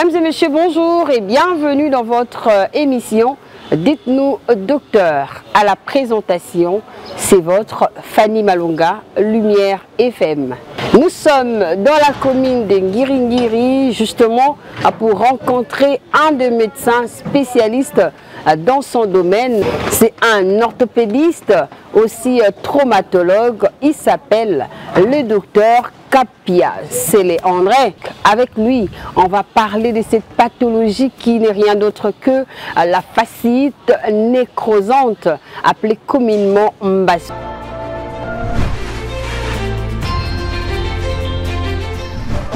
Mesdames et messieurs, bonjour et bienvenue dans votre émission Dites-nous docteur. À la présentation, c'est votre Fanny Malonga, Lumière FM. Nous sommes dans la commune de Ngiringiri, justement pour rencontrer un des médecins spécialistes dans son domaine. C'est un orthopédiste, aussi traumatologue. Il s'appelle le docteur Kapia Sele André. Avec lui, on va parler de cette pathologie qui n'est rien d'autre que la fasciite nécrosante, appelée communément Mbasu.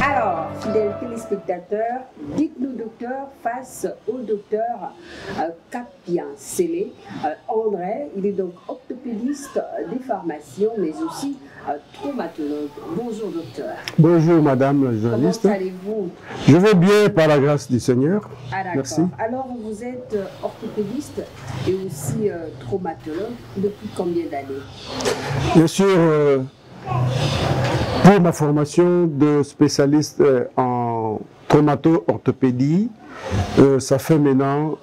Alors, fidèles téléspectateurs, dites-nous docteur face au docteur Kapia Sele André. Il est donc orthopédiste des formations, mais aussi traumatologue. Bonjour docteur. Bonjour madame la journaliste. Comment allez-vous? Je vais bien par la grâce du Seigneur. Ah, merci. Alors vous êtes orthopédiste et aussi traumatologue depuis combien d'années? Bien sûr, pour ma formation de spécialiste en traumato-orthopédie, ça fait maintenant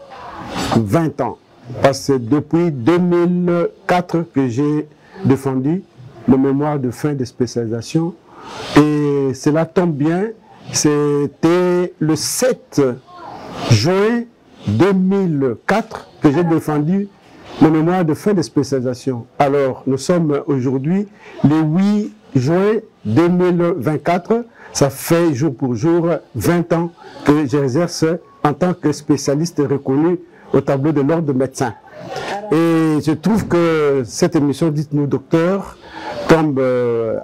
20 ans. Parce que c'est depuis 2004 que j'ai défendu le mémoire de fin de spécialisation. Et cela tombe bien, c'était le 7 juin 2004 que j'ai défendu le mémoire de fin de spécialisation. Alors, nous sommes aujourd'hui le 8 juin 2024. Ça fait jour pour jour 20 ans que j'exerce en tant que spécialiste reconnu au tableau de l'ordre de médecins. Et je trouve que cette émission, dites-nous docteur, tombe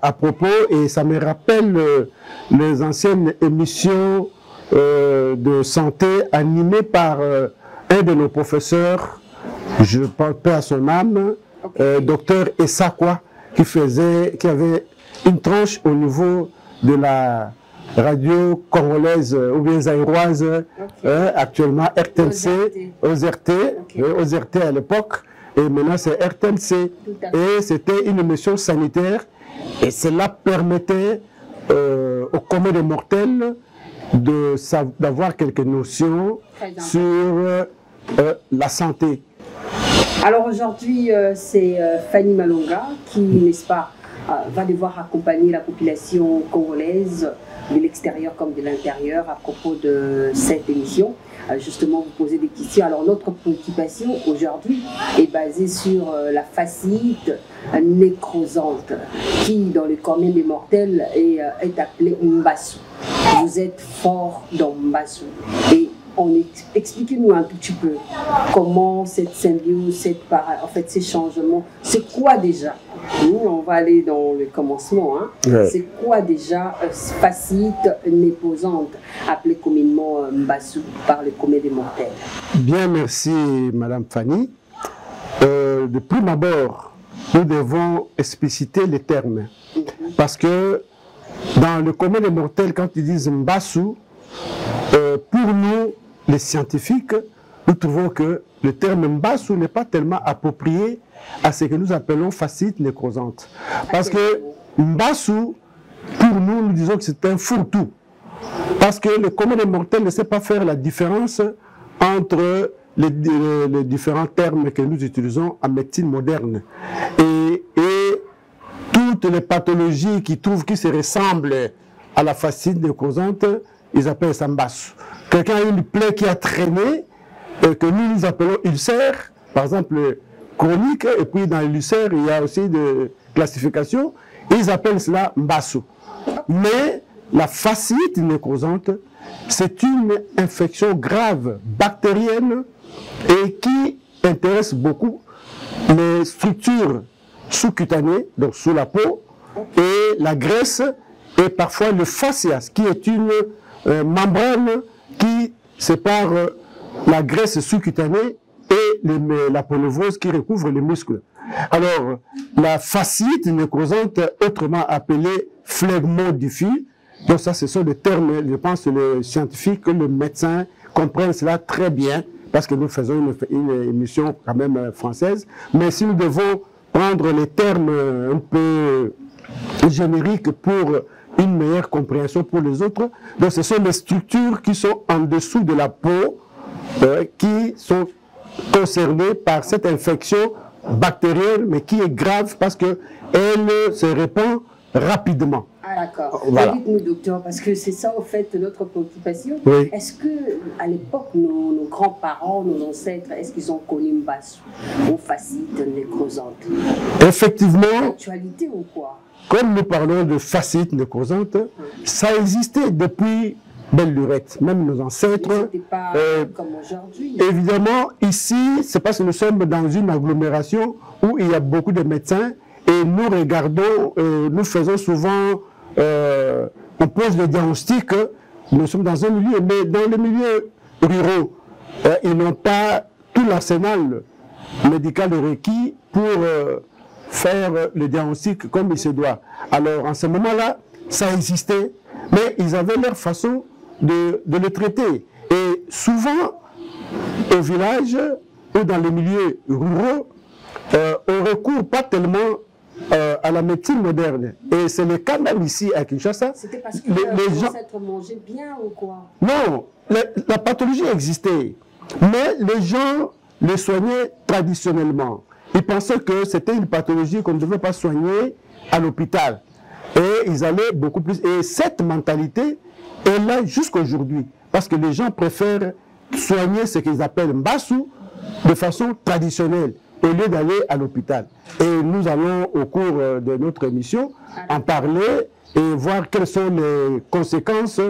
à propos et ça me rappelle les anciennes émissions de santé animées par un de nos professeurs, je ne parle pas à son âme, docteur Essakwa, qui avait une tranche au niveau de la radio congolaise ou bien zaïroise, actuellement RTNC, OZRT à l'époque, et maintenant c'est RTNC. Et c'était une émission sanitaire, et cela permettait au commun des mortels d'avoir quelques notions sur la santé. Alors aujourd'hui, c'est Fanny Malonga qui, n'est-ce pas, va devoir accompagner la population congolaise de l'extérieur comme de l'intérieur à propos de cette émission. Justement, vous posez des questions. Alors notre préoccupation aujourd'hui est basée sur la fasciite nécrosante qui, dans le commun des mortels, est appelée Mbasu. Vous êtes fort dans Mbasu. Et expliquez-nous un tout petit peu comment cette symbiose, en fait, ces changements, c'est quoi déjà? Nous, on va aller dans le commencement. Hein. Ouais. C'est quoi déjà fasciite nécrosante, appelée communément Mbasu par le commun des mortels? Bien, merci Madame Fanny. De prime abord, nous devons expliciter les termes. Parce que dans le commun des mortels, quand ils disent Mbasu, pour nous, les scientifiques, nous trouvons que le terme Mbasu n'est pas tellement approprié à ce que nous appelons fasciite nécrosante. Parce que Mbasu, pour nous, nous disons que c'est un fourre-tout. Parce que le commun des mortels ne sait pas faire la différence entre les différents termes que nous utilisons en médecine moderne. Et toutes les pathologies qui se ressemblent à la fasciite nécrosante, ils appellent ça Mbasu. Quelqu'un a une plaie qui a traîné, que nous appelons ulcère, par exemple chronique, et puis dans l'ulcère, il y a aussi des classifications, ils appellent cela Mbasu. Mais la fasciite nécrosante, c'est une infection grave, bactérienne, et qui intéresse beaucoup les structures sous-cutanées, donc sous la peau, et la graisse, et parfois le fascias, qui est une membrane qui sépare la graisse sous-cutanée et la peau névreuse qui recouvre les muscles. Alors, la fasciite nécrosante, autrement appelée phlegmo diffus, donc ça, ce sont des termes, je pense que les scientifiques, les médecins comprennent cela très bien, parce que nous faisons une émission quand même française, mais si nous devons prendre les termes un peu génériques pour une meilleure compréhension pour les autres. Donc ce sont les structures qui sont en dessous de la peau qui sont concernées par cette infection bactérienne, mais qui est grave parce qu'elle se répand rapidement. Ah d'accord. Voilà. Dites-nous, docteur, parce que c'est ça, en fait, notre préoccupation. Oui. Est-ce que, à l'époque, nos grands-parents, nos ancêtres, est-ce qu'ils ont connu Mbassou ou fascite nécrosante? Effectivement, Actualité ou quoi? comme nous parlons de fascite nécrosante, ça existait depuis belle lurette, même nos ancêtres. C'était pas comme aujourd'hui. Évidemment, ici, c'est parce que nous sommes dans une agglomération où il y a beaucoup de médecins et nous regardons, nous faisons souvent, on pose le diagnostic, nous sommes dans un milieu, mais dans les milieux ruraux, ils n'ont pas tout l'arsenal médical requis pour faire le diagnostic comme il se doit. Alors, en ce moment-là, ça existait, mais ils avaient leur façon de le traiter. Et souvent, au village ou dans les milieux ruraux, on ne recourt pas tellement à la médecine moderne. Et c'est le cas même ici à Kinshasa. C'était parce que les ancêtres mangeaient bien ou quoi? Non, la pathologie existait, mais les gens les soignaient traditionnellement. Ils pensaient que c'était une pathologie qu'on ne devait pas soigner à l'hôpital. Et ils allaient beaucoup plus. Et cette mentalité est là jusqu'aujourd'hui. Parce que les gens préfèrent soigner ce qu'ils appellent Mbassou de façon traditionnelle, au lieu d'aller à l'hôpital. Et nous allons, au cours de notre émission, en parler et voir quelles sont les conséquences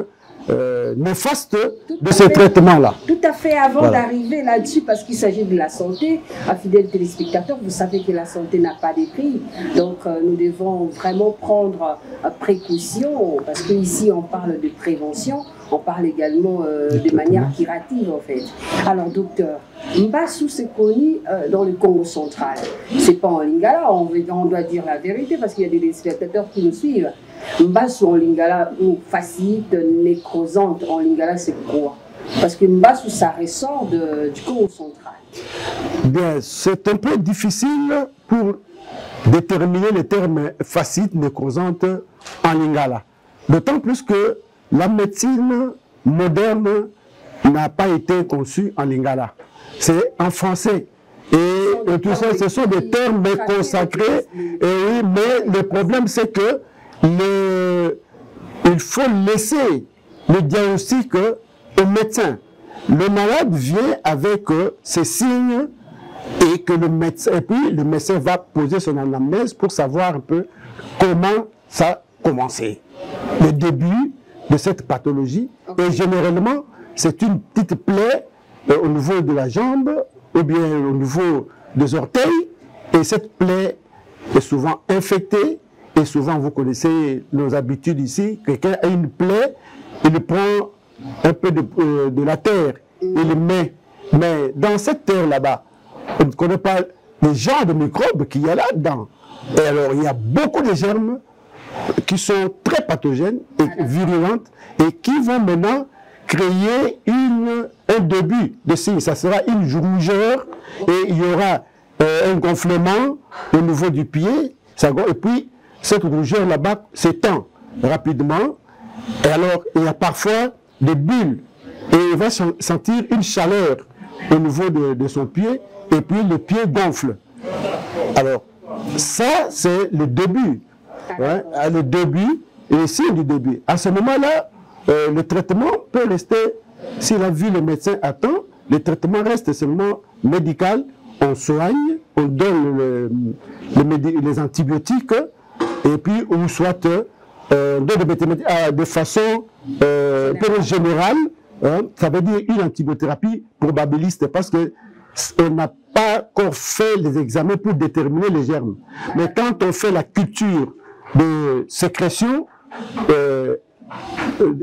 néfastes de ce traitement-là. Tout à fait, avant d'arriver là-dessus, parce qu'il s'agit de la santé, fidèles téléspectateurs, vous savez que la santé n'a pas de prix. Donc nous devons vraiment prendre précaution, parce qu'ici on parle de prévention, on parle également de manière curative en fait. Alors docteur, Mbassou s'est connu dans le Congo central. C'est pas en Lingala, on doit dire la vérité, parce qu'il y a des téléspectateurs qui nous suivent. Mbassou en Lingala, ou fascite nécrosante en Lingala, c'est quoi? Parce que Mbassou, ça ressort du Congo central. Bien, c'est un peu difficile pour déterminer les termes fascite nécrosante en Lingala. D'autant plus que la médecine moderne n'a pas été conçue en Lingala. C'est en français. Et tout ça, ce sont des termes consacrés. Et oui, mais le problème, c'est que il faut laisser le diagnostic au médecin. Le malade vient avec ses signes et que le médecin, et puis le médecin va poser son anamnèse pour savoir un peu comment ça a commencé. Le début de cette pathologie. Et généralement, c'est une petite plaie au niveau de la jambe ou bien au niveau des orteils. Et cette plaie est souvent infectée. Et souvent, vous connaissez nos habitudes ici. Quelqu'un a une plaie, il prend un peu de la terre, il le met. Mais dans cette terre là-bas, on ne connaît pas les genres de microbes qu'il y a là-dedans. Et alors, il y a beaucoup de germes qui sont très pathogènes et virulentes et qui vont maintenant créer un début de signe. Ça sera une rougeur et il y aura un gonflement au niveau du pied. Et puis, cette rougeur là-bas s'étend rapidement. Et alors, il y a parfois des bulles. Et il va sentir une chaleur au niveau de son pied. Et puis, le pied gonfle. Alors, ça, c'est le début. Ouais, le début et le signe du début. À ce moment-là, le traitement peut rester, s'il a vu le médecin à temps, le traitement reste seulement médical. On soigne, on donne les antibiotiques, et puis, ou soit de façon générale, ça veut dire une antibiothérapie probabiliste, parce qu'on n'a pas encore fait les examens pour déterminer les germes. Mais quand on fait la culture de sécrétion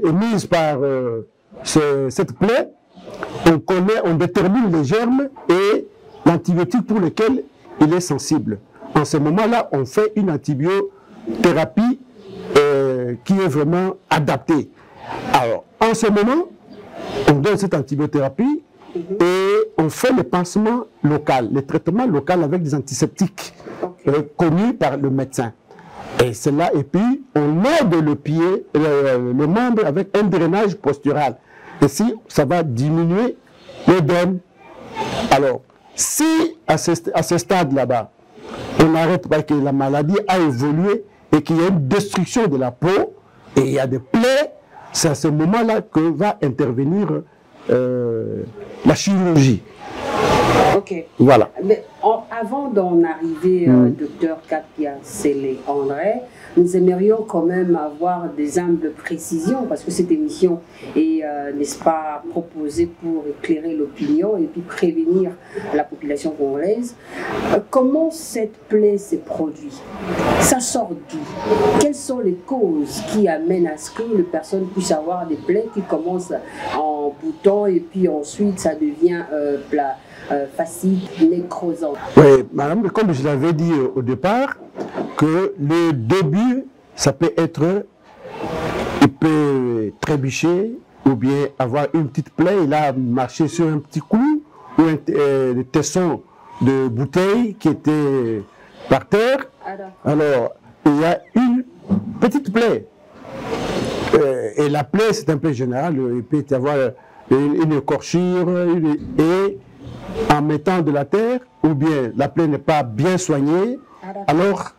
émise par cette plaie, on détermine les germes et l'antibiotique pour lequel il est sensible. En ce moment-là, on fait une antibiothérapie qui est vraiment adaptée. Alors, en ce moment, on donne cette antibiothérapie et on fait le pansement local, le traitement local avec des antiseptiques connus par le médecin. Et c'est là, et puis on aide le pied, le membre avec un drainage postural. Et si ça va diminuer l'œdème. Alors, si à ce stade là-bas, on n'arrête pas que la maladie a évolué et qu'il y a une destruction de la peau et il y a des plaies, c'est à ce moment-là que va intervenir la chirurgie. Ok. Voilà. Mais avant d'en arriver, docteur Kapia Sele-André, nous aimerions quand même avoir des humbles précisions, parce que cette émission est, n'est-ce pas, proposée pour éclairer l'opinion et puis prévenir la population congolaise. Comment cette plaie s'est produite? Ça sort d'où? Quelles sont les causes qui amènent à ce que les personnes puissent avoir des plaies qui commencent en boutons et puis ensuite ça devient facile, nécrosant? Oui, madame, comme je l'avais dit au départ, que le début, ça peut être, il peut trébucher ou bien avoir une petite plaie, il a marché sur un petit clou ou un tesson de bouteille qui était par terre. Alors, il y a une petite plaie. Et la plaie, c'est un peu général, il peut y avoir une écorchure et en mettant de la terre, ou bien la plaie n'est pas bien soignée, alors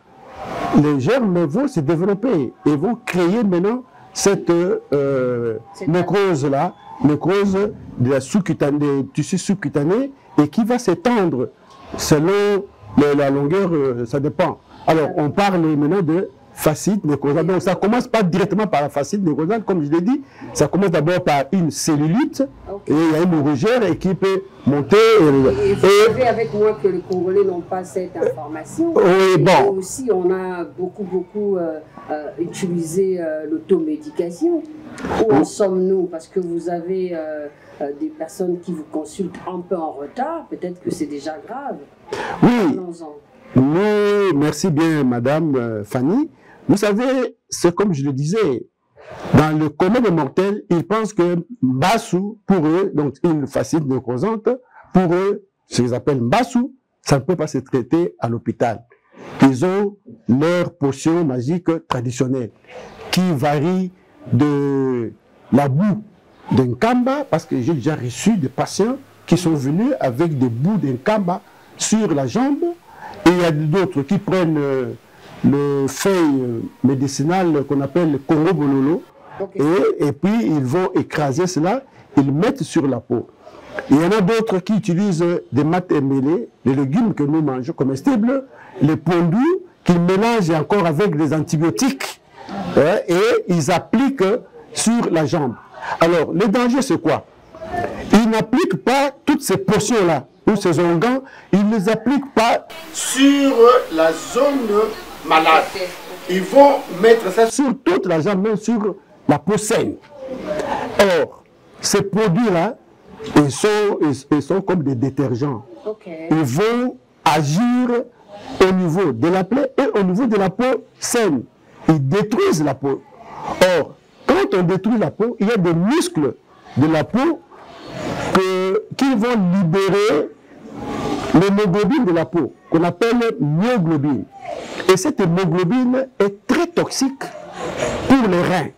les germes vont se développer et vont créer maintenant cette nécrose-là, nécrose de la des tissus sous-cutanés et qui va s'étendre selon la longueur, ça dépend. Alors on parle maintenant de fascite nécrosale. Donc ça commence pas directement par la fascite nécrosale, comme je l'ai dit, ça commence d'abord par une cellulite, et il y a une rougeur et qui peut monter. Et vous savez avec moi que les Congolais n'ont pas cette information. Oui, bon. Et aussi, on a beaucoup utilisé l'automédication. Où en sommes-nous? Parce que vous avez des personnes qui vous consultent un peu en retard, peut-être que c'est déjà grave. Oui. Oui, merci bien, Madame Fanny. Vous savez, c'est comme je le disais, dans le commun des mortels, ils pensent que Mbassou, pour eux, donc une fascite nécrosante, pour eux, ce qu'ils appellent Mbassou, ça ne peut pas se traiter à l'hôpital. Ils ont leur potion magique traditionnelle qui varie de la boue d'un kamba, parce que j'ai déjà reçu des patients qui sont venus avec des bouts d'un kamba sur la jambe, et il y a d'autres qui prennent le feuille médicinale qu'on appelle le Congo Bololo, et puis ils vont écraser cela, ils mettent sur la peau. Il y en a d'autres qui utilisent des mates mêlées, les légumes que nous mangeons comestibles, les pondus, qu'ils mélangent encore avec des antibiotiques, et ils appliquent sur la jambe. Alors, le danger, c'est quoi? Ils n'appliquent pas toutes ces potions-là, ou ces onguents, ils ne les appliquent pas sur la zone malade. Ils vont mettre ça sur toute la jambe, même sur la peau saine. Or, ces produits-là, ils sont comme des détergents. Ils vont agir au niveau de la plaie et au niveau de la peau saine. Ils détruisent la peau. Or, quand on détruit la peau, il y a des muscles de la peau qui vont libérer l'hémoglobine de la peau, qu'on appelle myoglobine. Et cette hémoglobine est très toxique pour les reins.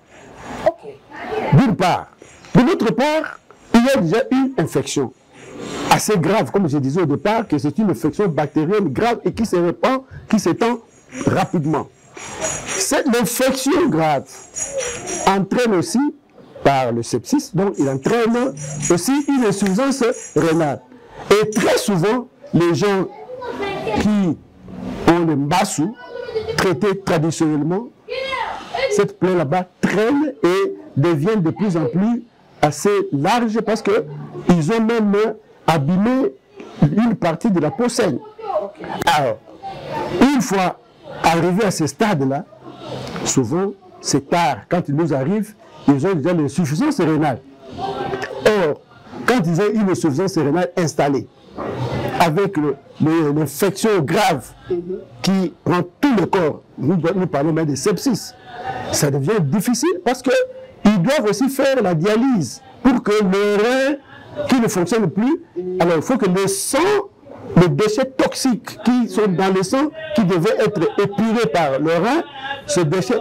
D'une part. De l'autre part, il y a déjà une infection assez grave, comme je disais au départ, que c'est une infection bactérienne grave et qui se répand, qui s'étend rapidement. Cette infection grave entraîne aussi, par le sepsis, donc il entraîne aussi une insuffisance rénale. Et très souvent, les gens qui ont le Mbassou, traités traditionnellement, cette plaie là-bas traîne et devient de plus en plus assez large parce qu'ils ont même abîmé une partie de la peau saine. Alors, une fois arrivé à ce stade-là, souvent, c'est tard. Quand ils nous arrivent, ils ont déjà l'insuffisance rénale. Or, quand ils ont une insuffisance rénale installée, avec l'infection grave qui prend tout le corps, nous parlons même de sepsis, ça devient difficile parce qu'ils doivent aussi faire la dialyse pour que le rein qui ne fonctionne plus, alors il faut que le sang les déchets toxiques qui sont dans le sang, qui devaient être épurés par le rein, ces déchets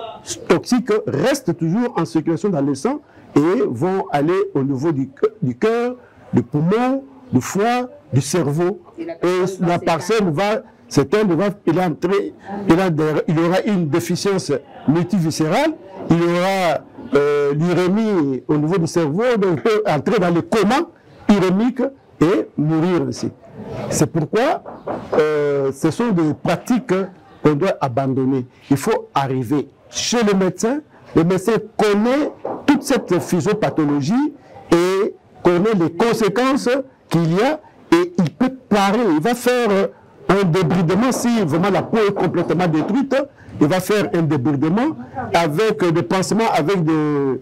toxiques restent toujours en circulation dans le sang et vont aller au niveau du cœur, du poumon, du foie, du cerveau. Et la personne va il aura une déficience multiviscérale, il aura l'irémie au niveau du cerveau, donc il peut entrer dans le coma irémique et mourir aussi. C'est pourquoi ce sont des pratiques qu'on doit abandonner. Il faut arriver chez le médecin connaît toute cette physiopathologie et connaît les conséquences qu'il y a et il peut parler, il va faire un débridement si vraiment la peau est complètement détruite, il va faire un débridement avec des pansements, avec des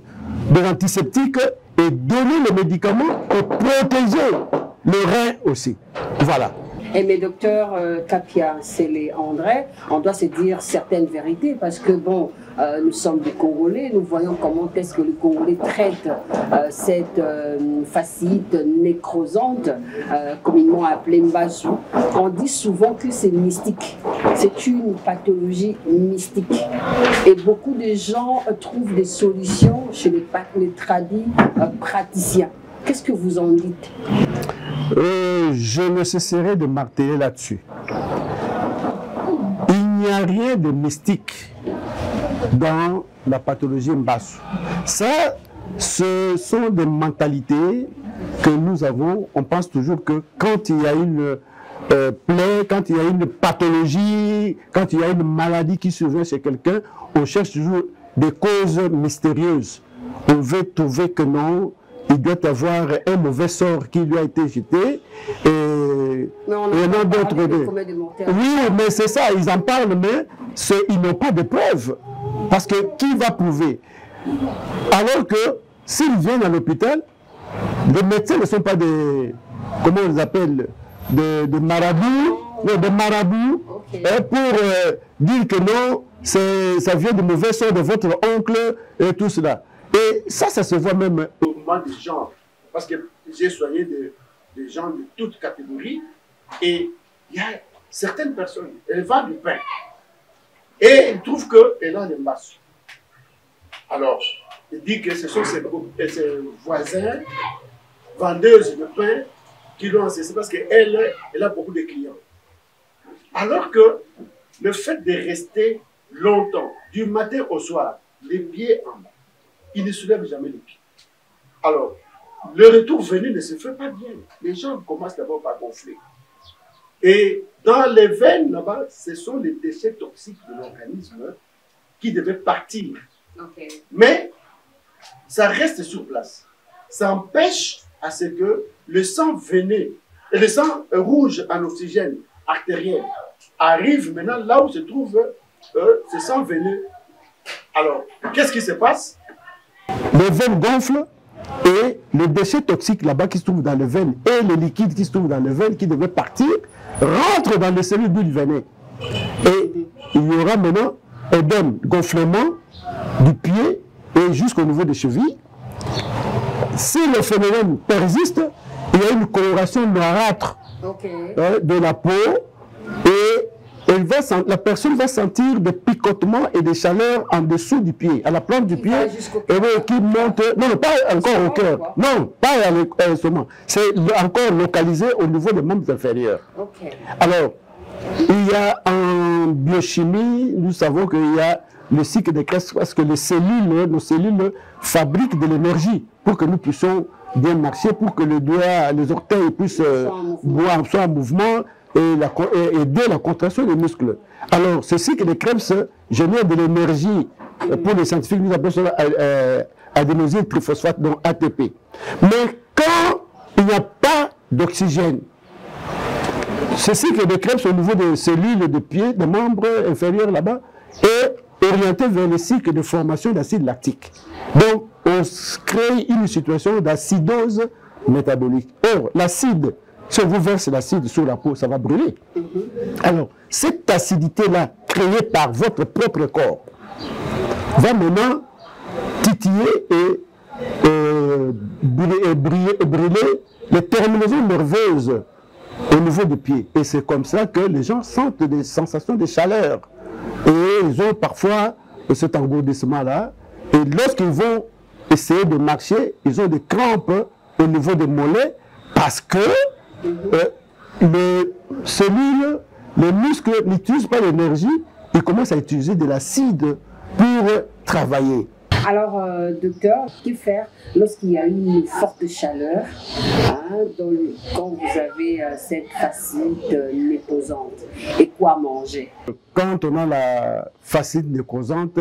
antiseptiques et donner les médicaments pour protéger le rein aussi. Voilà. Et mais docteur Kapia Sele-André, on doit se dire certaines vérités parce que bon, nous sommes des Congolais, nous voyons comment est-ce que les Congolais traitent cette fasciite nécrosante, communément appelée Mbasu. On dit souvent que c'est mystique, c'est une pathologie mystique. Et beaucoup de gens trouvent des solutions chez les tradis praticiens. Qu'est-ce que vous en dites? Je ne cesserai de marteler là-dessus. Il n'y a rien de mystique dans la pathologie Mbasu. Ça, ce sont des mentalités que nous avons. On pense toujours que quand il y a une plaie, quand il y a une pathologie, quand il y a une maladie qui survient chez quelqu'un, on cherche toujours des causes mystérieuses. On veut trouver que non, il doit avoir un mauvais sort qui lui a été jeté. Et non d'autres. Oui, mais c'est ça, ils en parlent, mais ils n'ont pas de preuves. Parce que qui va prouver? Alors que s'ils viennent à l'hôpital, les médecins ne sont pas des, comment on les appelle, de marabouts, non, des marabouts, okay. Pour dire que non, ça vient du mauvais sort de votre oncle et tout cela. Et ça se voit même au moment des gens, parce que j'ai soigné des gens de toutes catégories, et il y a certaines personnes, elles vendent du pain, et ils trouvent qu'elles ont des masses. Alors, il dit que ce sont ses voisins, vendeuses de pain, qui l'ont cessé parce qu'elle a beaucoup de clients. Alors que le fait de rester longtemps, du matin au soir, les pieds en bas, il ne soulève jamais les pieds. Alors, le retour venu ne se fait pas bien. Les gens commencent d'abord par gonfler. Et dans les veines, là-bas, ce sont les déchets toxiques de l'organisme qui devaient partir. Okay. Mais ça reste sur place. Ça empêche à ce que le sang veineux et le sang rouge en oxygène artériel arrive maintenant là où se trouve ce sang veineux. Alors, qu'est-ce qui se passe? Les veines gonflent et les déchets toxiques là-bas qui se trouvent dans les veines et les liquides qui se trouvent dans les veines qui devaient partir rentrent dans les cellules du veiné. Et il y aura maintenant un gonflement du pied et jusqu'au niveau des chevilles. Si le phénomène persiste, il y a une coloration noirâtre de la peau et la personne va sentir des picotements et des chaleurs en dessous du pied, à la plante du pied, et qui monte, non, pas encore au cœur, non, pas à l'estomac, c'est encore localisé au niveau des membres inférieurs. Alors, il y a en biochimie, nous savons qu'il y a le cycle des Krebs parce que nos cellules fabriquent de l'énergie pour que nous puissions bien marcher, pour que les orteils puissent soient en mouvement, et aider la contraction des muscles. Alors, ce cycle de Krebs génère de l'énergie, pour les scientifiques, nous appelons ça adénosine triphosphate, donc ATP. Mais quand il n'y a pas d'oxygène, ce cycle de Krebs au niveau des cellules de pied, des membres inférieurs là-bas, est orienté vers le cycle de formation d'acide lactique. Donc, on crée une situation d'acidose métabolique. Or, l'acide, si on vous verse l'acide sur la peau, ça va brûler. Alors, cette acidité-là, créée par votre propre corps, va maintenant titiller et brûler les terminaisons nerveuses au niveau des pieds. Et c'est comme ça que les gens sentent des sensations de chaleur. Et ils ont parfois cet engourdissement-là. Et lorsqu'ils vont essayer de marcher, ils ont des crampes au niveau des mollets parce que les cellules, les muscles n'utilisent pas l'énergie, ils commencent à utiliser de l'acide pour travailler. Alors, docteur, que faire lorsqu'il y a une forte chaleur, quand vous avez cette fascite nécrosante? Et quoi manger? Quand on a la fascite nécrosante,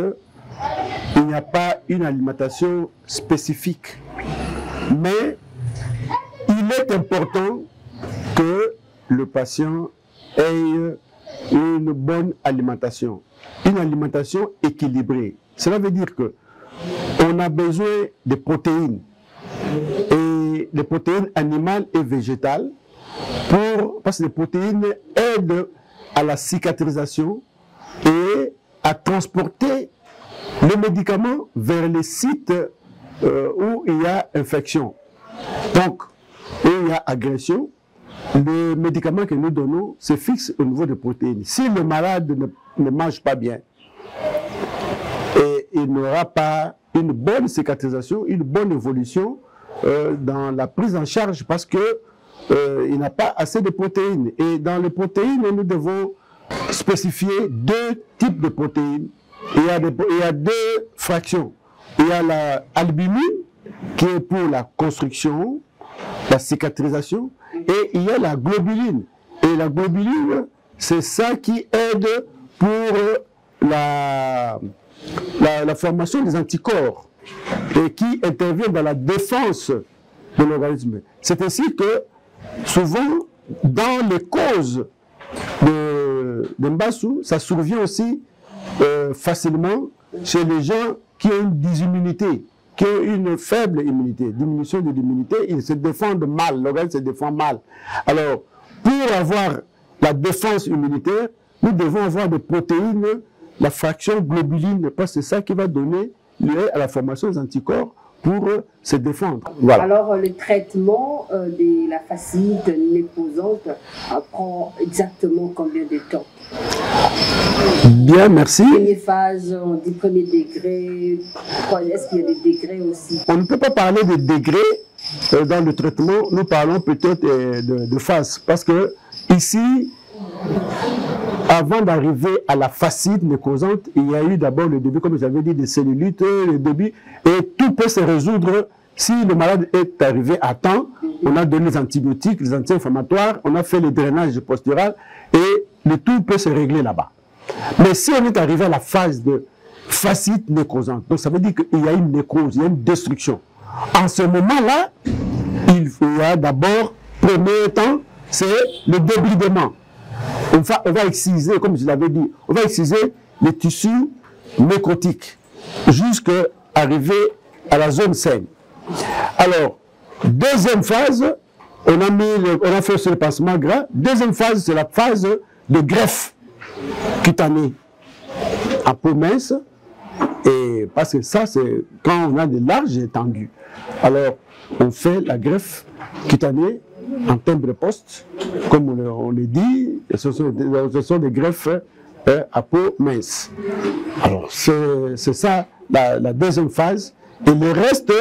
il n'y a pas une alimentation spécifique. Mais il est important que le patient ait une bonne alimentation. Une alimentation équilibrée. Cela veut dire que on a besoin de protéines, et les protéines animales et végétales, parce que les protéines aident à la cicatrisation et à transporter le médicament vers les sites où il y a infection. Donc, où il y a agression, le médicament que nous donnons se fixe au niveau des protéines. Si le malade ne mange pas bien, et il n'aura pas une bonne cicatrisation, une bonne évolution dans la prise en charge parce que il n'a pas assez de protéines. Et dans les protéines, nous devons spécifier deux types de protéines. Il y a deux fractions. Il y a l'albumine qui est pour la construction, la cicatrisation, et il y a la globuline. Et la globuline, c'est ça qui aide pour la formation des anticorps et qui intervient dans la défense de l'organisme. C'est ainsi que souvent, dans les causes de Mbassou, ça survient aussi facilement chez les gens qui ont une dysimmunité, qui ont une faible immunité, diminution de l'immunité, ils se défendent mal, l'organisme se défend mal. Alors, pour avoir la défense immunitaire, nous devons avoir des protéines, la fraction globuline, parce que c'est ça qui va donner lieu à la formation des anticorps pour se défendre. Voilà. Alors, le traitement de la fascite nécrosante prend exactement combien de temps? Bien, merci. Première phase, on dit premier degré. Est-ce qu'il y a des degrés aussi? On ne peut pas parler de degrés dans le traitement, nous parlons peut-être de phase. Parce que ici, avant d'arriver à la fascite nécrosante, il y a eu d'abord le début, comme j'avais dit, des cellulites, le début, et tout peut se résoudre si le malade est arrivé à temps. On a donné les antibiotiques, les anti-inflammatoires, on a fait le drainage postural, et le tout peut se régler là-bas. Mais si on est arrivé à la phase de fascite nécrosante, donc ça veut dire qu'il y a une nécrose, il y a une destruction. En ce moment-là, il y a d'abord, premier temps, c'est le débridement. On va exciser, comme je l'avais dit, on va exciser les tissus nécrotiques jusqu'à arriver à la zone saine. Alors, deuxième phase, on a fait ce pansement gras. Deuxième phase, c'est la phase de greffe cutanée à peau mince. Et parce que ça, c'est quand on a des larges étendues. Alors, on fait la greffe cutanée en timbre-poste, comme on le dit, ce sont des greffes à peau mince. Alors, c'est ça la deuxième phase. Et le reste,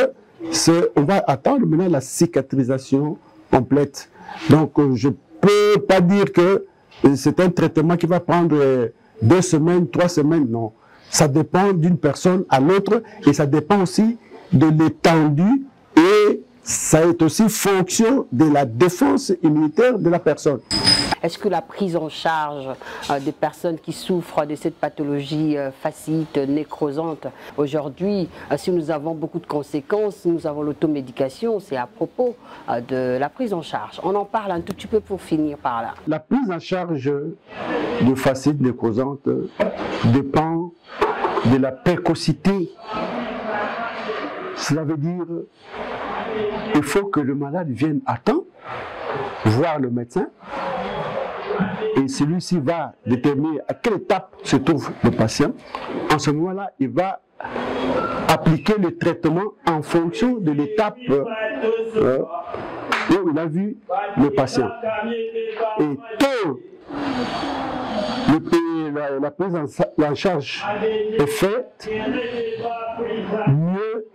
on va attendre maintenant la cicatrisation complète. Donc, je ne peux pas dire que c'est un traitement qui va prendre 2 semaines, 3 semaines, non. Ça dépend d'une personne à l'autre et ça dépend aussi de l'étendue et ça est aussi fonction de la défense immunitaire de la personne. Est-ce que la prise en charge des personnes qui souffrent de cette pathologie fascite nécrosante, aujourd'hui, si nous avons beaucoup de conséquences, nous avons l'automédication, c'est à propos de la prise en charge. On en parle un tout petit peu pour finir par là. La prise en charge de fascite nécrosante dépend de la précocité. Cela veut dire qu'il faut que le malade vienne à temps, voir le médecin, et celui-ci va déterminer à quelle étape se trouve le patient. En ce moment-là, il va appliquer le traitement en fonction de l'étape où il a vu le patient. Et tôt, la prise en charge est faite, mieux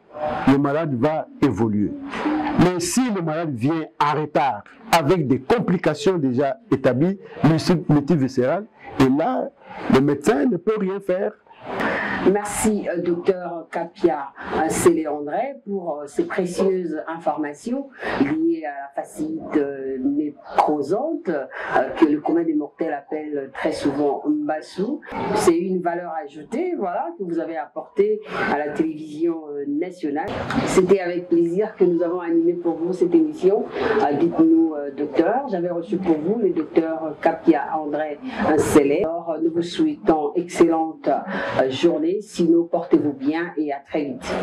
le malade va évoluer. Mais si le malade vient en retard, avec des complications déjà établies, multiviscérales, et là, le médecin ne peut rien faire. Merci, docteur Kapia Célé-André, pour ces précieuses informations liées à la fasciite nécrosante, que le commun des mortels appelle très souvent Mbassou. C'est une valeur ajoutée, voilà, que vous avez apportée à la télévision nationale. C'était avec plaisir que nous avons animé pour vous cette émission. Dites-nous, docteur, j'avais reçu pour vous le docteur Kapia André Célé. Alors, nous vous souhaitons excellente journée. Sinon, portez-vous bien et à très vite.